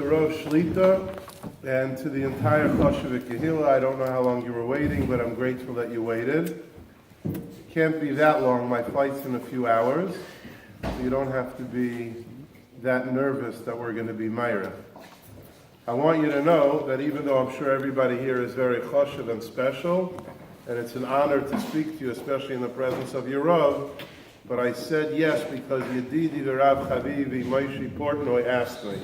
To Rav Shlita and to the entire Choshev Kehillah, I don't know how long you were waiting, but I'm grateful that you waited. It can't be that long. My flight's in a few hours, so you don't have to be that nervous that we're going to be Meirah. I want you to know that even though I'm sure everybody here is very Choshev and special, and it's an honor to speak to you, especially in the presence of your Rav, but I said yes because Yedidi Rav Chavivi Moshe Portnoy asked me.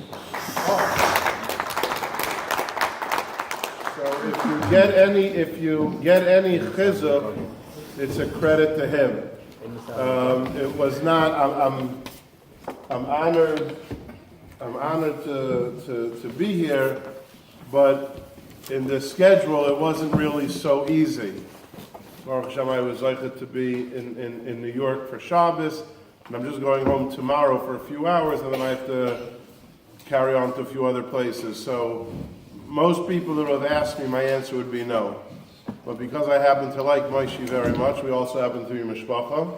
So if you get any chizuk, it's a credit to him. It was not. I'm honored. I'm honored to be here, but in the schedule, it wasn't really so easy. Baruch Hashem, I was likely to be in New York for Shabbos, and I'm just going home tomorrow for a few hours, and then I have to carry on to a few other places. So most people that have asked me, my answer would be no. But because I happen to like Moshe very much, we also happen to be mishpacha.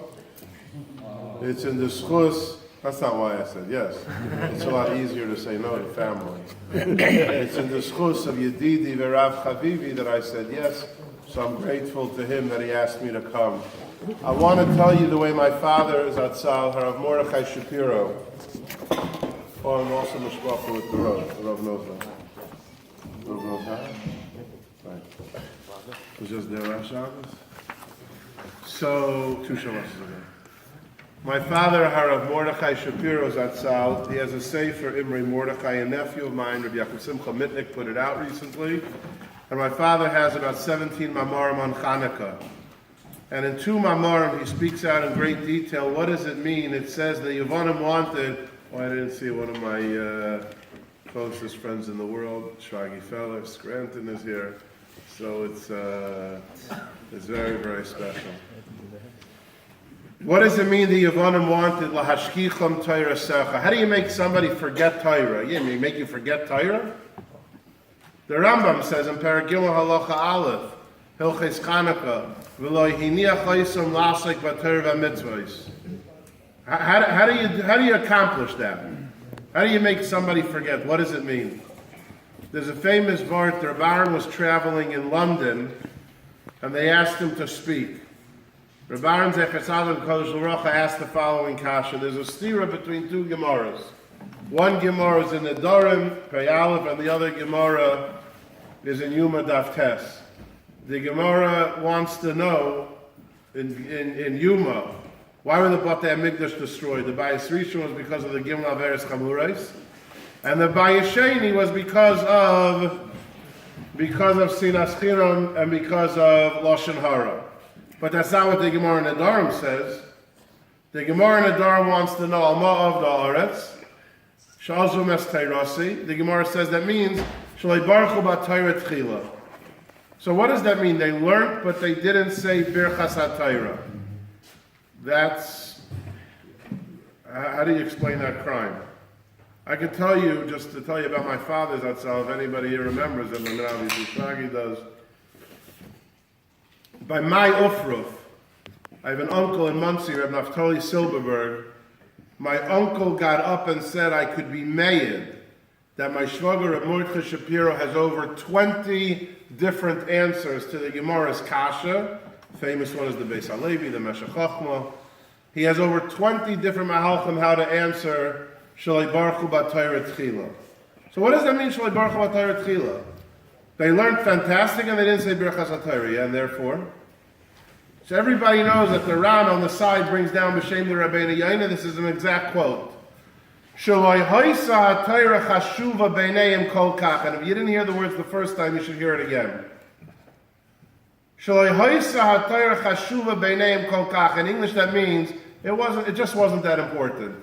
It's in the schus. That's not why I said yes. It's a lot easier to say no to family. It's in the schus of Yedidi V'Rav Chavivi that I said yes. So I'm grateful to him that he asked me to come. I want to tell you the way my father is Atzal, Rabbi Ephraim Shapiro. Oh, I'm also mishpacha with the Rav Nova. Rav Nova? Right. It was just there last Shabbos. So, 2 Shabbos ago. My father, Harav Mordechai Shapiro Zatzal, he has a sefer, Imre Mordechai, a nephew of mine, Rabbi Yaakov Simcha Mitnick, put it out recently. And my father has about 17 mamarim on Chanukah. And in 2 mamarim, he speaks out in great detail. What does it mean? It says the Yevonim wanted, I didn't see one of my closest friends in the world, Shagi Feller, Scranton is here. So it's very, very special. What does it mean the Yevonim wanted? Lahashkicham Torah Secha. How do you make somebody forget Torah? Yeah, you make you forget Torah? The Rambam says in Paragimah Halacha Aleph, Hilches Chanukah, V'lo hiniach loisum lasek b'Torah v'mitzvos. How do you accomplish that? How do you make somebody forget? What does it mean? There's a famous vart. The Rebbe was traveling in London, and they asked him to speak. Rebbe Aaron Zecher Tzaddik Kodesh L'Rocha asked the following kasha. There's a stira between 2 Gemaras. One Gemara is in the Dorim, Pei Aleph, and the other Gemara is in Yuma Daf Tes. The Gemara wants to know in Yuma, why were the Batei HaMikdash destroyed? The Bayis Rishon was because of the Gimel Averes Chamurais, and the Bayis Sheni was because of Sinas Chiron and because of Lashon Hara. But that's not what the Gemara in the Dorim says. The Gemara in the Dorim wants to know Alma of the Aretz. Shalzum es Tairasi. The Gemara says that means Shalei Baruchu B'Torah Tchila. So what does that mean? They learned, but they didn't say Birchas HaTorah. That's how do you explain that crime? I could tell you, just to tell you about my father's Atzal, if anybody here remembers him, and obviously Shagi does. By my Ufruf, I have an uncle in Muncie, Reb Naftali Silberberg. My uncle got up and said I could be made that my shvager Reb Mordechai Shapiro has over 20 different answers to the Gemara's kasha. Famous one is the Beis Halevi, the Meshech Chochmah. He has over 20 different mahalchim how to answer Shalei Baruchu B'Torah Tchila. So what does that mean, Shalei Baruchu B'Torah Tchila? They learned fantastic and they didn't say Birchas HaTorah, and therefore. So everybody knows that the Ran on the side brings down B'Shem the Rabbeinu Yaina. This is an exact quote. Shaloi Hoisa HaTorah Chashuva B'Neim Kol Kach. And if you didn't hear the words the first time, you should hear it again. Shaloi Hoisa HaTorah Chashuva B'Neim Kol Kach. In English, that means it just wasn't that important.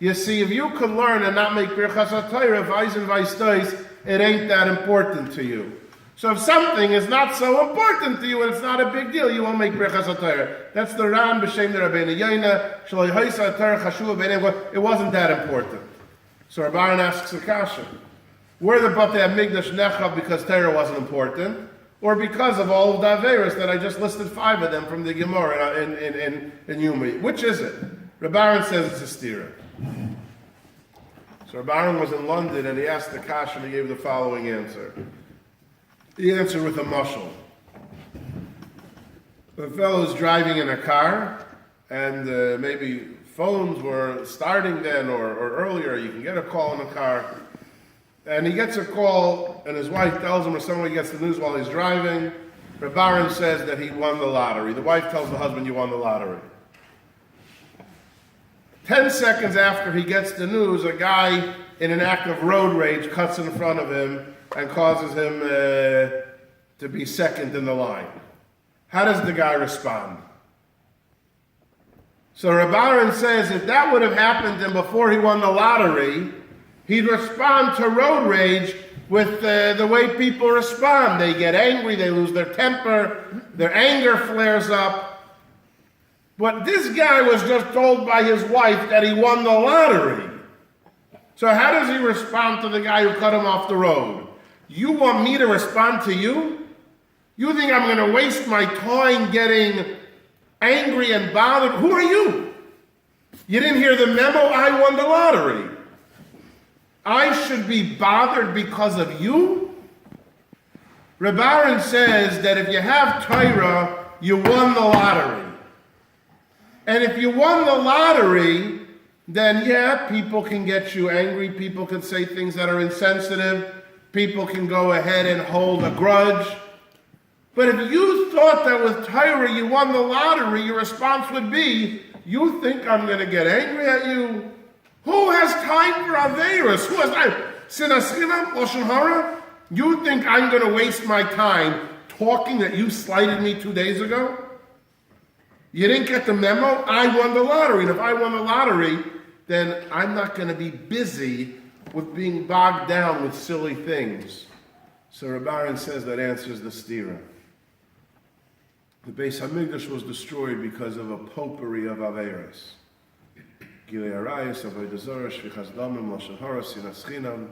You see, if you could learn and not make Birchas HaTorah, Vais and Vais Tois, it ain't that important to you. So if something is not so important to you and it's not a big deal, you won't make Birchas HaTorah. That's the Ram B'Shem the Rabbeinu Yaina, Shaloi Hoisa HaTorah Chashuva B'Neim. It wasn't that important. So Rabbi Aaron asks a kasha. Were the Batei HaMikdash Nechav because Torah wasn't important? Or because of all of the Averis that I just listed 5 of them from the Gemara in Yuma? Which is it? Rabbi Aaron says it's a stira. So Rabbi Aaron was in London and he asked the kasha and he gave the following answer. He answered with a mushal. The fellow is driving in a car and maybe phones were starting then or earlier. You can get a call in a car. And he gets a call and his wife tells him or somebody gets the news while he's driving. Rabbi Aaron says that he won the lottery. The wife tells the husband, you won the lottery. 10 seconds after he gets the news, a guy in an act of road rage cuts in front of him and causes him to be second in the line. How does the guy respond? So Rabbi Aaron says if that would have happened to him before he won the lottery, he'd respond to road rage with the way people respond. They get angry, they lose their temper, their anger flares up. But this guy was just told by his wife that he won the lottery. So how does he respond to the guy who cut him off the road? You want me to respond to you? You think I'm going to waste my time getting angry and bothered? Who are you? You didn't hear the memo? I won the lottery. I should be bothered because of you? Rabbi Aaron says that if you have Torah, you won the lottery. And if you won the lottery, then yeah, people can get you angry, people can say things that are insensitive, people can go ahead and hold a grudge. But if you thought that with Torah you won the lottery, your response would be, you think I'm going to get angry at you? Who has time for Averis? Who has time? Sinasina, Lashon Hara? You think I'm going to waste my time talking that you slighted me 2 days ago? You didn't get the memo? I won the lottery. And if I won the lottery, then I'm not going to be busy with being bogged down with silly things. So Rabbi Aaron says that answers the stira. The Beis Hamikdash was destroyed because of a potpourri of Averis. Gilei Arayos, Avodah Zarah, Shvichas Damim, Lashon Hara, Sinas Chinam.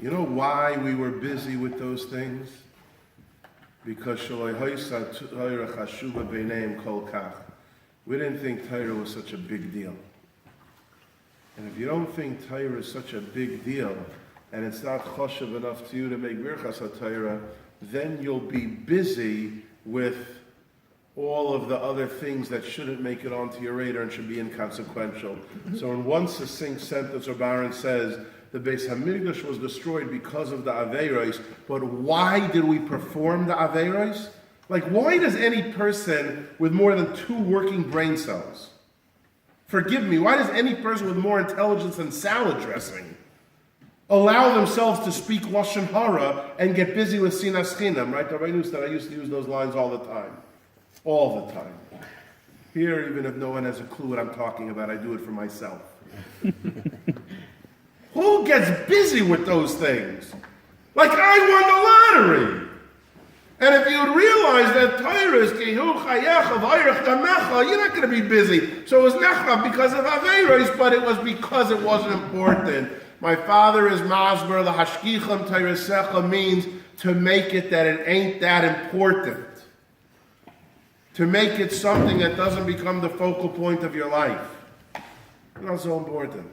You know why we were busy with those things? Because we didn't think Torah was such a big deal. And if you don't think Torah is such a big deal, and it's not choshev enough to you to make birchas HaTorah, then you'll be busy with all of the other things that shouldn't make it onto your radar and should be inconsequential. So in one succinct sentence, Rabbi Aaron says, the Beis Hamikdash was destroyed because of the Averos, but why did we perform the Averos? Like, why does any person with more than 2 working brain cells, forgive me, why does any person with more intelligence than salad dressing allow themselves to speak Lashon Hara and get busy with Sinas Chinam, right? Rabbi Nus that I used to use those lines all the time. All the time. Here, even if no one has a clue what I'm talking about, I do it for myself. Who gets busy with those things? Like I won the lottery. And if you'd realize that Torah is Kihu Chayecha V'Ayrech Damecha, you're not going to be busy. So it was Necha because of Averos, but it was because it wasn't important. My father is Masber, the Hashkicham Teiresecha means to make it that it ain't that important. To make it something that doesn't become the focal point of your life. Not so important.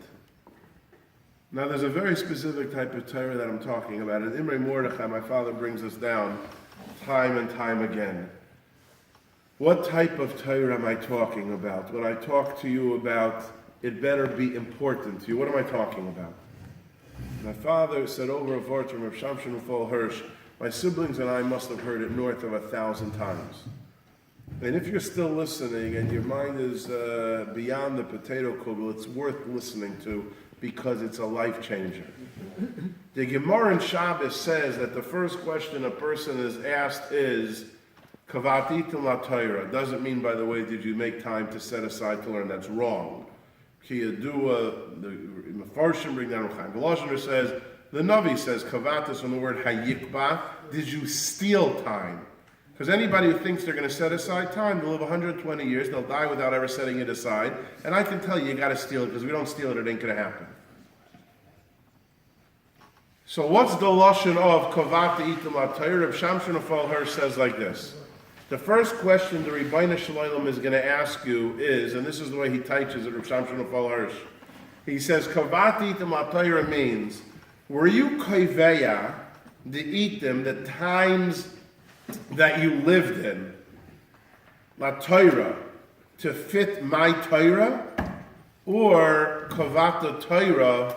Now there's a very specific type of Torah that I'm talking about. In Imrei Mordechai, my father brings us down time and time again. What type of Torah am I talking about? When I talk to you about it better be important to you, what am I talking about? My father said over a vort from Rav Shamshon Ufol Hirsch, my siblings and I must have heard it north of 1,000 times. And if you're still listening and your mind is beyond the potato kugel, it's worth listening to because it's a life changer. The Gemara in Shabbos says that the first question a person is asked is, Kavatitim la Torah. Doesn't mean, by the way, did you make time to set aside to learn? That's wrong. Ki Yadua, the Mefarshim bring down Chaim Volozhiner says, the Navi says, Kavatis on the word Hayikba, did you steal time? Because anybody who thinks they're going to set aside time, they'll live 120 years, they'll die without ever setting it aside. And I can tell you, you got to steal it, because if we don't steal it, it ain't going to happen. So what's the lashon of Kavata Itim LaTorah? Rav Shamshon Ufol Hirsch says like this. The first question the Rebbeinu Shalom is going to ask you is, and this is the way he teaches it, Rav Shamshon Ufol Hirsch. He says, Kavati item la Torah means, were you koveya to eat them the times that you lived in, la Torah, to fit my Torah, or kavata Torah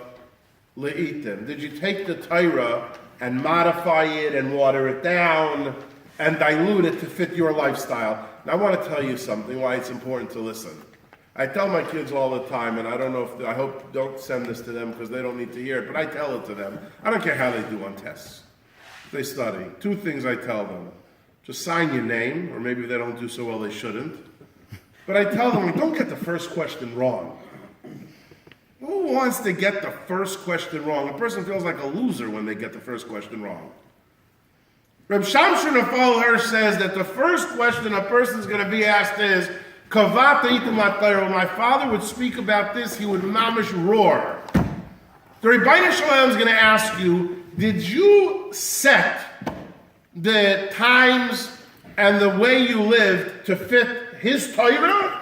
le'itim? Did you take the Torah and modify it and water it down and dilute it to fit your lifestyle? Now I want to tell you something, why it's important to listen. I tell my kids all the time, and I don't know if, I hope don't send this to them because they don't need to hear it, but I tell it to them. I don't care how they do on tests. They study. Two things I tell them. Just sign your name, or maybe they don't do so well they shouldn't. But I tell them, don't get the first question wrong. Who wants to get the first question wrong? A person feels like a loser when they get the first question wrong. Reb Shamshon of Hirsch says that the first question a person is going to be asked is, Kavata item la Torah. When my father would speak about this, he would mamish roar. The Rebbeinu Shalom is going to ask you, did you set the times and the way you lived to fit his Torah?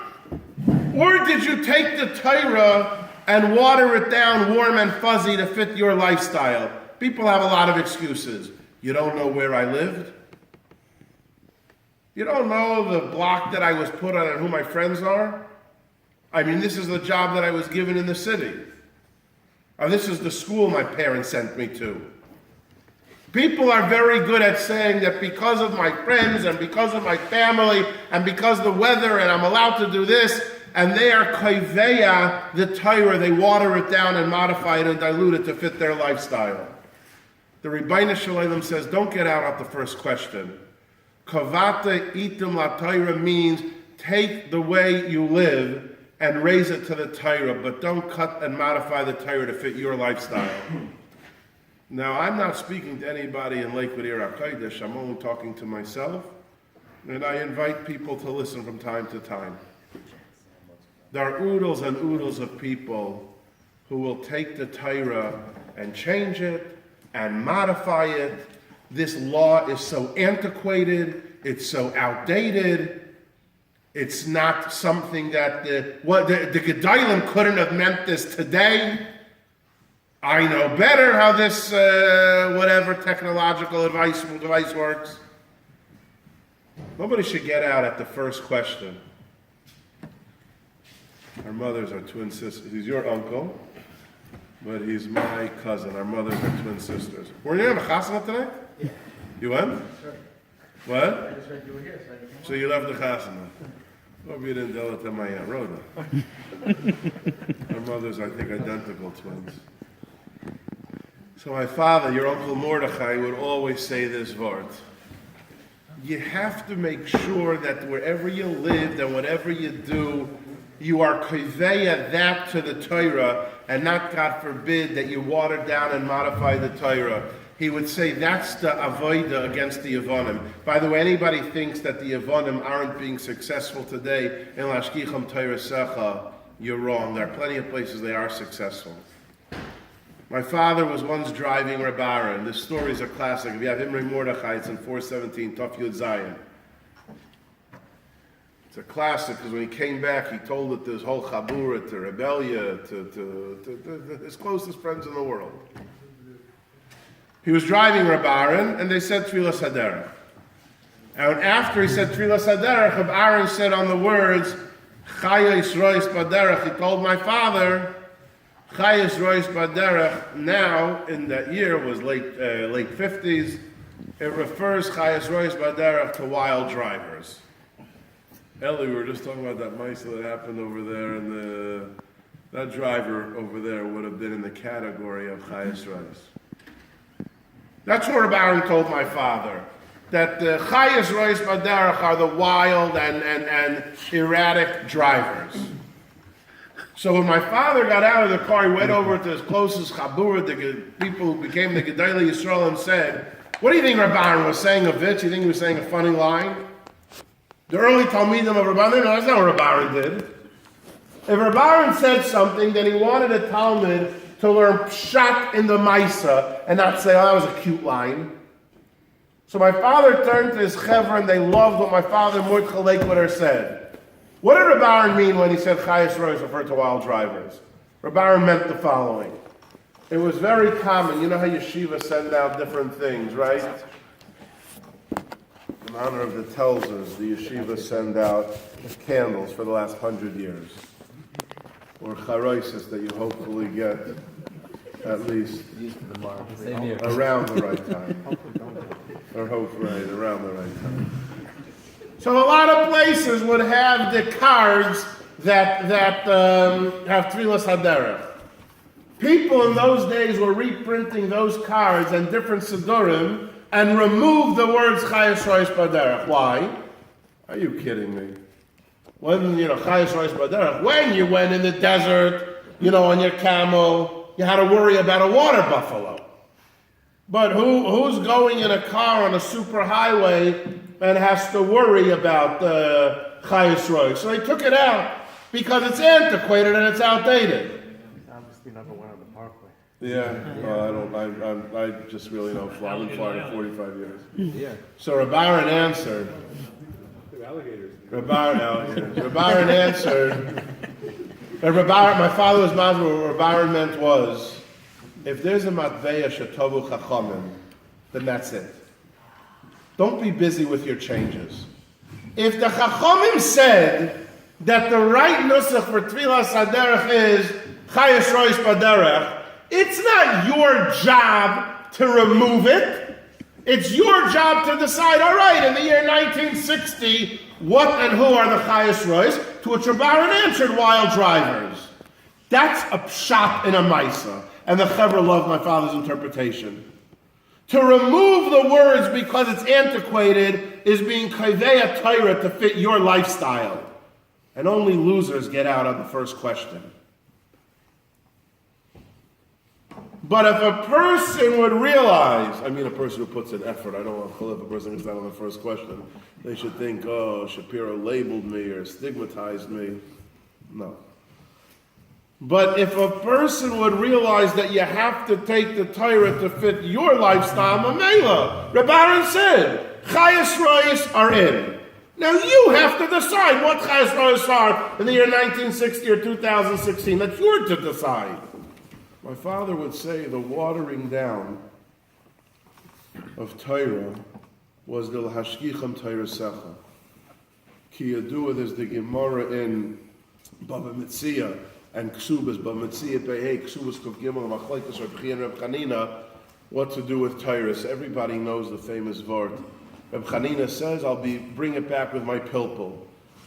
Or did you take the Torah and water it down warm and fuzzy to fit your lifestyle? People have a lot of excuses. You don't know where I lived? You don't know the block that I was put on and who my friends are? I mean, this is the job that I was given in the city. Or this is the school my parents sent me to. People are very good at saying that because of my friends and because of my family and because of the weather and I'm allowed to do this, and they are koveya the Torah, they water it down and modify it and dilute it to fit their lifestyle. The Rebbeinu Shalom says, don't get out at the first question. Kavata item la Torah means take the way you live and raise it to the Torah, but don't cut and modify the Torah to fit your lifestyle. Now, I'm not speaking to anybody in Lakewood Iraq Kodesh. I'm only talking to myself, and I invite people to listen from time to time. There are oodles and oodles of people who will take the Torah and change it and modify it. This law is so antiquated, it's so outdated, it's not something that the Gedolim couldn't have meant this today. I know better how this, whatever technological device works. Nobody should get out at the first question. Our mothers are twin sisters. He's your uncle, but he's my cousin. Our mothers are twin sisters. Were you having a chasana tonight? Yeah. You went? Sure. What? I just heard you were here, so I came So you left the chasana. Hope you didn't tell it to my Aunt Rhoda. Our mothers, I think, identical twins. So my father, your Uncle Mordechai, would always say this word. You have to make sure that wherever you lived and whatever you do, you are koveya that to the Torah, and not, God forbid, that you water down and modify the Torah. He would say that's the avoida against the Yevonim. By the way, anybody thinks that the Yevonim aren't being successful today in Lashkicham Torah Secha, you're wrong. There are plenty of places they are successful. My father was once driving Reb Aaron. This story is a classic. If you have Imre Mordechai, it's in 417, Tov Yud Zayin. It's a classic because when he came back, he told it to his whole Chabura, to Rebellia, to his closest friends in the world. He was driving Reb Aaron, and they said Tfilas Haderech. And after he said Tfilas Haderech, Reb Aaron said on the words, Chayes Rois Baderech, he told my father, Chayes Rois Baderech, now, in that year, was late 50s, it refers Chayes Rois Baderech to wild drivers. Ellie, we were just talking about that mice that happened over there, and that driver over there would have been in the category of Chayes Rois. That's what Reb Aaron told my father, that the Chayes Rois Baderech are the wild and erratic drivers. So when my father got out of the car, he went over to his closest Chabura, the people who became the Gedolei Yisrael, and said, what do you think Reb Aaron was saying a vitz? You think he was saying a funny line? The early Talmidim of Reb Aaron, no, that's not what Reb Aaron did. If Reb Aaron said something, then he wanted a Talmud to learn pshat in the Maisa and not say, oh, that was a cute line. So my father turned to his chevra and they loved what my father, Mordechai Lakewood, said. What did Reb Aaron mean when he said Chayes Rois referred to wild drivers? Rabbi Ephraim meant the following. It was very common. You know how yeshiva send out different things, right? In honor of the Telzers, the yeshiva send out candles for the last 100 years. Or charoises that you hopefully get at least around the right time. Or hopefully around the right time. So a lot of places would have the cards that have Tfilas Haderech. People in those days were reprinting those cards and different Sidurim and removed the words Chayes Rois Baderech. Why? Are you kidding me? When, Chayes Rois Baderech, when you went in the desert, on your camel, you had to worry about a water buffalo. But who's going in a car on a super highway and has to worry about Chayes Rois? So they took it out because it's antiquated and it's outdated. Obviously never went on the parkway. Yeah, well, I just really don't fly. I've been flying 45 years. Yeah. So Rabbi Ephraim answered. Alligators. Rabbi Ephraim answered. My father was Mazur. What Rabbi Ephraim meant was, if there's a matveya shetovu chachamim, then that's it. Don't be busy with your changes. If the chachamim said that the right nusach for Tfilas Haderech is Chayes Rois Baderech, it's not your job to remove it. It's your job to decide, all right, in the year 1960, what and who are the Chayes Rois? To which Rabbi Ephraim answered, wild drivers. That's a pshat in a maisa. And the Chevra loved my father's interpretation. To remove the words because it's antiquated is being kaveh Torah to fit your lifestyle. And only losers get out on the first question. But if a person would realize, a person who puts in effort, I don't want to if a person gets out on the first question, they should think, oh, Shapiro labeled me or stigmatized me. No. But if a person would realize that you have to take the Torah to fit your lifestyle, Mamela, Rabbi Ephraim said, Chayes Rois are in. Now you have to decide what Chayes Rois are in the year 1960 or 2016. That's yours to decide. My father would say the watering down of Torah was the Hashkicham Torah Secha. Ki Yadua, there's the Gemara in Baba Metzia and Ksubas, Baba Metzia Pehei, Ksubas Kuf Gimel, Machlekes, Reb Chia and Reb Chanina, what to do with Torah. Everybody knows the famous word. Reb Chanina says, bring it back with my pilpul.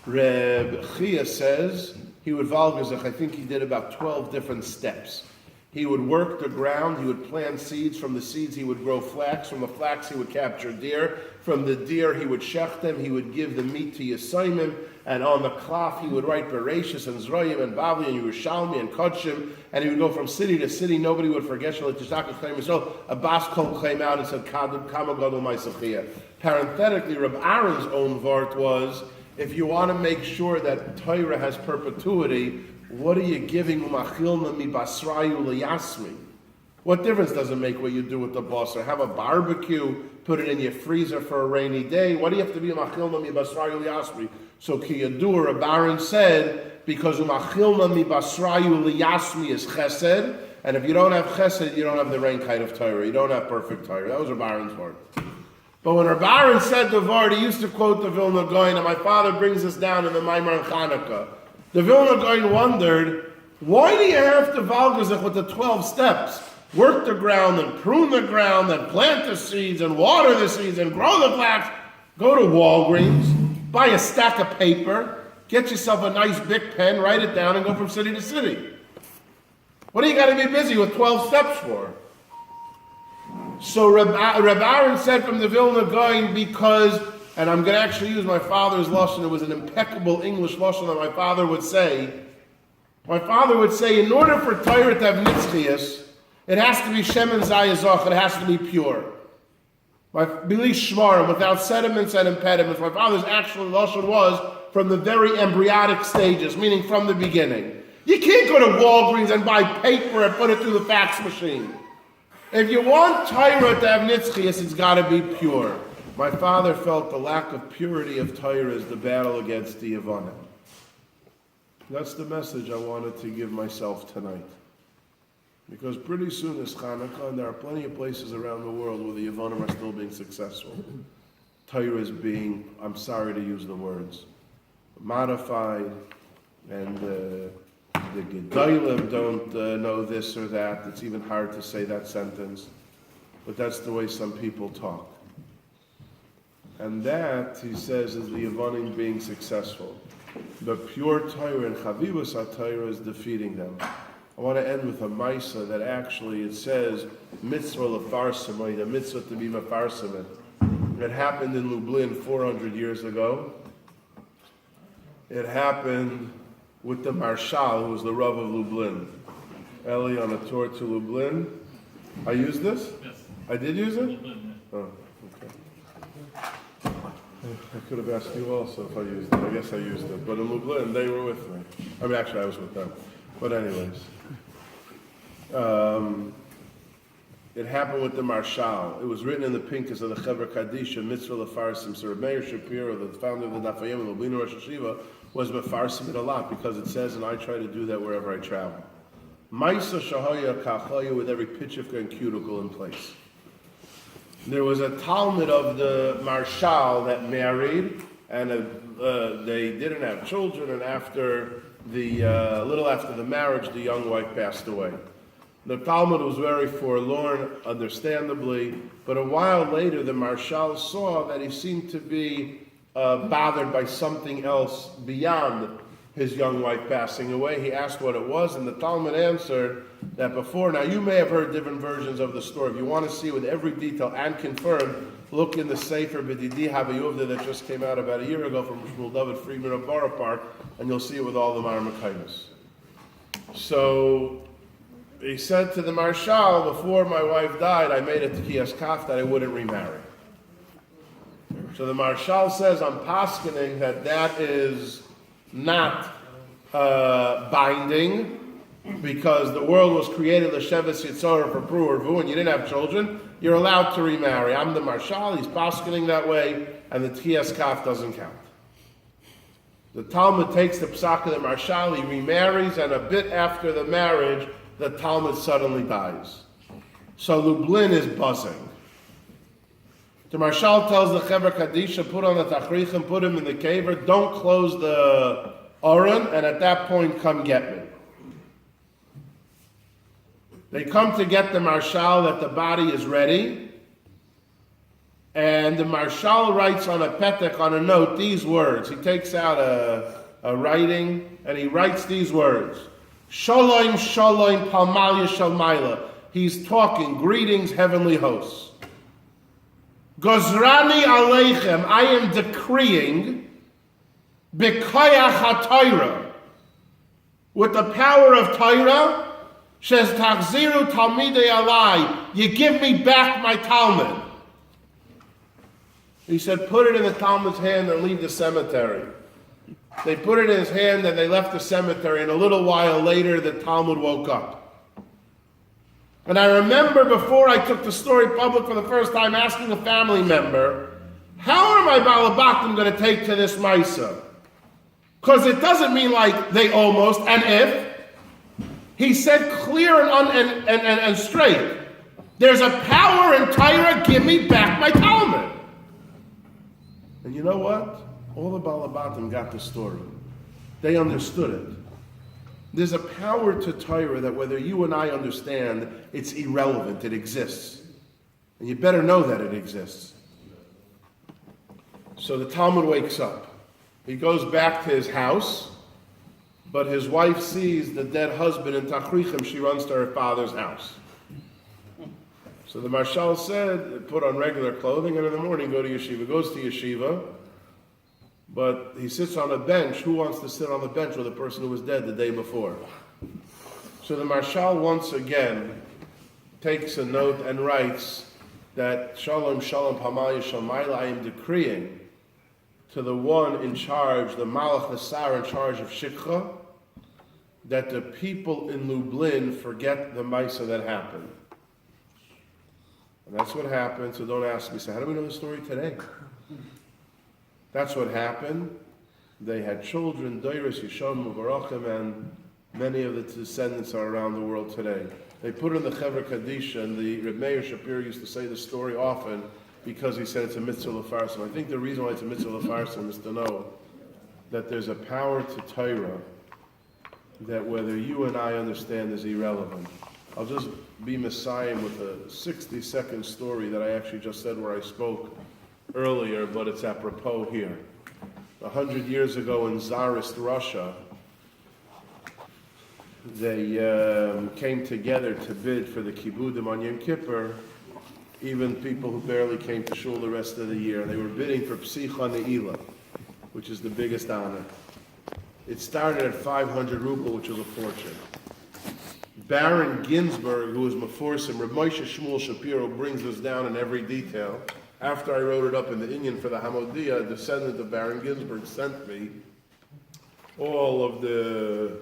Reb Chia says, he would valgazach, I think he did about 12 different steps. He would work the ground, he would plant seeds, from the seeds he would grow flax, from the flax he would capture deer, from the deer he would shech them, he would give the meat to Yisayimim, and on the cloth he would write Bereshis and Zroyim and Bavli and Yerushalmi and Kodshim, and he would go from city to city, nobody would forget Shalit Tishakach Chaim Yisrael. Abbas Kol came out and said, Kama Gadol Ma'asechiyah. Parenthetically, Reb Aaron's own vart was, if you want to make sure that Torah has perpetuity, what are you giving umachilna mi basrayu liyasmi? What difference does it make what you do with the basra? Have a barbecue, put it in your freezer for a rainy day. What do you have to be umachilna mi basrayu liyasmi? So Kiyadua, Rabbi Ephraim said, because umachilna mi basrayu liyasmi is chesed, and if you don't have chesed, you don't have the rain kind of Torah. You don't have perfect Torah. That was Rabbi Aaron's word. But when Rabbi Ephraim said the word, he used to quote the Vilna Gaon, and my father brings us down in the Maimar and Chanukah. The Vilna Gaon wondered, why do you have to valgazach with the 12 steps? Work the ground and prune the ground and plant the seeds and water the seeds and grow the flax. Go to Walgreens, buy a stack of paper, get yourself a nice big pen, write it down, and go from city to city. What do you got to be busy with 12 steps for? So Rabbi Aaron said from the Vilna Gaon, because, and I'm going to actually use my father's lashon, it was an impeccable English lashon that my father would say. My father would say, in order for Torah to have nitzchias, it has to be shemen zayazach, it has to be pure. Bili shmarim, without sediments and impediments. My father's actual lashon was from the very embryonic stages, meaning from the beginning. You can't go to Walgreens and buy paper and put it through the fax machine. If you want Torah to have nitzchias, it's got to be pure. My father felt the lack of purity of Torah is the battle against the Yavanim. That's the message I wanted to give myself tonight. Because pretty soon is Hanukkah, and there are plenty of places around the world where the Yevonim are still being successful. Torah is being, I'm sorry to use the words, modified, and the Gedolim don't know this or that. It's even hard to say that sentence. But that's the way some people talk. And that, he says, is the Yevonim being successful. The pure Torah and Chavivus HaTorah is defeating them. I want to end with a Maisa that actually it says, mitzvah lefarsamay, the mitzvah to be mefarsamit. It happened in Lublin 400 years ago. It happened with the Marshal, who was the Rav of Lublin. Eli on a tour to Lublin. I used this? Yes. I did use it? Lublin, yeah. Oh, okay. I could have asked you also if I used it. I guess I used it. But in Lublin, they were with me. I mean, actually, I was with them. But anyways. It happened with the Marshal. It was written in the Pinkas of the Chevra Kadisha, Mitzvah Lefarsim. So Rabbi Ephraim Shapiro, the founder of the Dafayim and Lublin Rosh Hashiva, was Mefarsim it a lot because it says, and I try to do that wherever I travel. Maisa Shahaya Kachaya, with every pitchifka and cuticle in place. There was a Talmud of the Marshal that married, and they didn't have children, and after a little after the marriage, the young wife passed away. The Talmud was very forlorn, understandably, but a while later the Marshal saw that he seemed to be bothered by something else beyond his young wife passing away. He asked what it was, and the Talmud answered that before. Now, you may have heard different versions of the story. If you want to see with every detail and confirmed, look in the Sefer B'didi Havayuvda that just came out about a year ago from Shmuel David Friedman of Borough Park, and you'll see it with all the Marmakaimas. So he said to the Marshal, before my wife died, I made a Tekiyas Kaf that I wouldn't remarry. So the Marshal says, I'm paskening that is not binding, because the world was created l'sheves yitzorah for pru or vu, and you didn't have children, you're allowed to remarry. I'm the Marshal, he's paskening that way, and the Tekiyas Kaf doesn't count. The Talmud takes the psak of the Marshal, he remarries, and a bit after the marriage, the Talmud suddenly dies. So Lublin is buzzing. The Marshal tells the Chevra Kadisha, put on the tachrichim, put him in the caver, don't close the Aron, and at that point, come get me. They come to get the Marshal, that the body is ready, and the Marshal writes on a petek, on a note, these words. He takes out a writing, and he writes these words. Shalom, shalom, palmalia shalmaila. He's talking, greetings, heavenly hosts. Gozrani aleichem, I am decreeing, b'koyach ha-Torah, with the power of Torah, shes tachziru talmidei alai, you give me back my Talmud. He said, put it in the Talmud's hand and leave the cemetery. They put it in his hand and they left the cemetery, and a little while later the Talmud woke up. And I remember before I took the story public for the first time asking a family member, how are my balabatim going to take to this Maisa? Because it doesn't mean like they almost, and if. He said clear and straight, there's a power in Torah, give me back my Talmud. And you know what? All the balabatim got the story. They understood it. There's a power to Torah that whether you and I understand, it's irrelevant, it exists. And you better know that it exists. So the Talmud wakes up. He goes back to his house, but his wife sees the dead husband in Tachrichim. She runs to her father's house. So the Marshal said, put on regular clothing, and in the morning go to yeshiva. Goes to yeshiva, but he sits on a bench. Who wants to sit on the bench with a person who was dead the day before? So the Marshal once again takes a note and writes that Shalom, Shalom, Pamaya, Shalmaila, I am decreeing to the one in charge, the Malach, the Sar in charge of Shikha, that the people in Lublin forget the Maisa that happened. And that's what happened, so don't ask me, so how do we know the story today? That's what happened. They had children, Doiris, Yisham, Mubarachim, and many of the descendants are around the world today. They put in the Chevra Kadisha, and the Rabbi Ephraim Shapiro used to say the story often because he said it's a mitzvah lefarsim. I think the reason why it's a mitzvah lefarsim is to know that there's a power to Torah that whether you and I understand is irrelevant. I'll just be Messiah with a 60-second story that I actually just said where I spoke earlier, but it's apropos here. 100 years ago in Tsarist Russia, they came together to bid for the Kibbudim on Yom Kippur, even people who barely came to shul the rest of the year. They were bidding for Psicha Ne'ilah, which is the biggest honor. It started at 500 ruble, which was a fortune. Baron Ginsburg, who was Meforsim, Rabbi Ephraim Shapiro brings this down in every detail. After I wrote it up in the Indian for the Hamodia, a descendant of Baron Ginsburg sent me all of the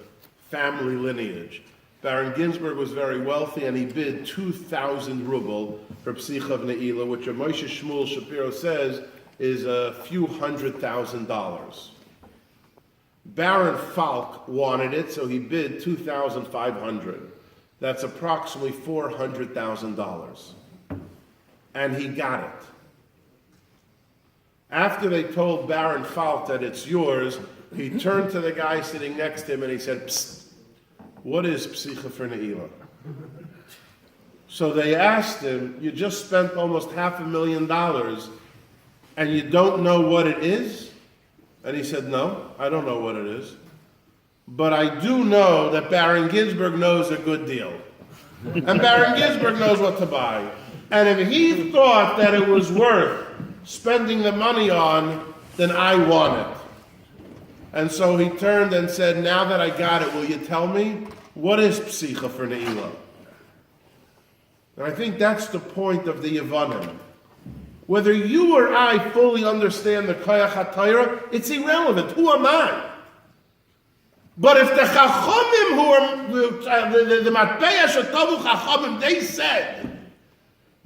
family lineage. Baron Ginsburg was very wealthy, and he bid 2,000 ruble for Psicha of Ne'ilah, which Moshe Shmuel Shapiro says is a few $100,000. Baron Falk wanted it, so he bid 2,500. That's approximately $400,000. And he got it. After they told Baron Falk that it's yours, he turned to the guy sitting next to him and he said, "Psst, what is Psicha for Ne'ilah?" So they asked him, "You just spent almost $500,000 and you don't know what it is?" And he said, "No, I don't know what it is. But I do know that Baron Ginsburg knows a good deal. And Baron Ginsburg knows what to buy. And if he thought that it was worth spending the money on, then I want it." And so he turned and said, "Now that I got it, will you tell me, what is Psicha for Ne'ilah?" And I think that's the point of the Yevanim. Whether you or I fully understand the Koyach HaTorah, it's irrelevant. Who am I? But if the Chachamim, who are the Matpeya Shetavu Chachamim, they said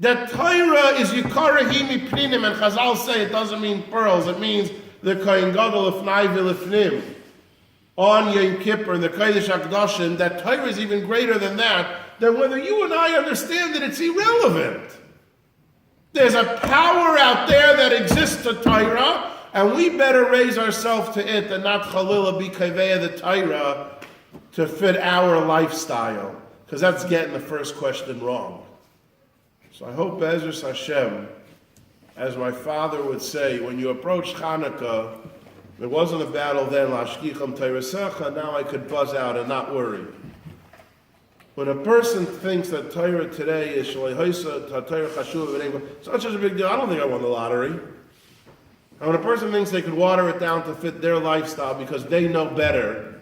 that Torah is Yikarahi Mipninim, and Chazal say it doesn't mean pearls, it means the Kohen Gadol Lefnai V'Lefnim on Yom Kippur, the Kodesh HaKadoshim, that Torah is even greater than that, then whether you and I understand it, it's irrelevant. There's a power out there that exists to Torah, and we better raise ourselves to it and not Chalila be Kaveya the Torah to fit our lifestyle, because that's getting the first question wrong. So I hope Be'ezras Hashem, as my father would say, when you approach Hanukkah, it wasn't a battle then, Lashkicham Teiresecha, now I could buzz out and not worry. When a person thinks that Torah today is Shleihoisa, Torah Chashuv, it's not such a big deal. I don't think I won the lottery. And when a person thinks they could water it down to fit their lifestyle because they know better,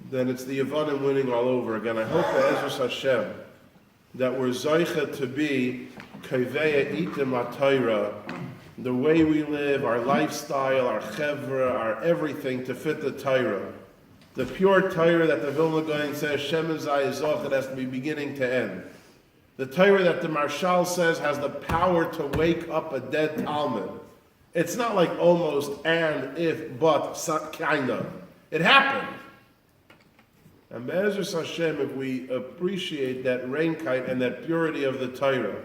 then it's the Yevanim winning all over again. I hope Be'ezras Hashem that we're Zoicha to be Kaveya Itim HaTorah, the way we live, our lifestyle, our chevra, our everything to fit the Torah. The pure Torah that the Vilna Gaon says, Shem Zai Zoch, it has to be beginning to end. The Torah that the Marshal says has the power to wake up a dead Talmud. It's not like almost, and, if, but, kind of. It happened. And Be'ezras Hashem, if we appreciate that reinkite and that purity of the Torah,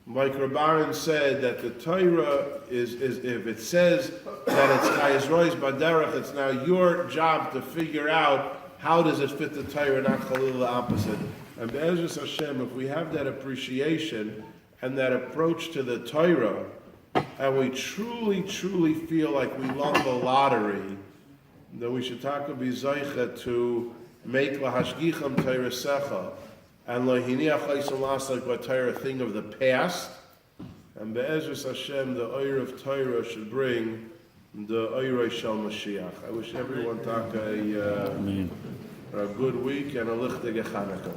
like Rabbanan said, that the Torah is if it says that it's Chayes Baderech, it's now your job to figure out how does it fit the Torah, not Chalil the opposite. And Be'ezras Hashem, if we have that appreciation and that approach to the Torah, and we truly, truly feel like we won the lottery, then we should talk be Zoicha to make Lahashgicham Teiresecha and Lahiniach Chaysim Lasak B'Torah a thing of the past, and Be'ezras Hashem, the Oyer of Torah should bring the Oyer Shel Mashiach. I wish everyone talk a good week and a lichtige Chanukah.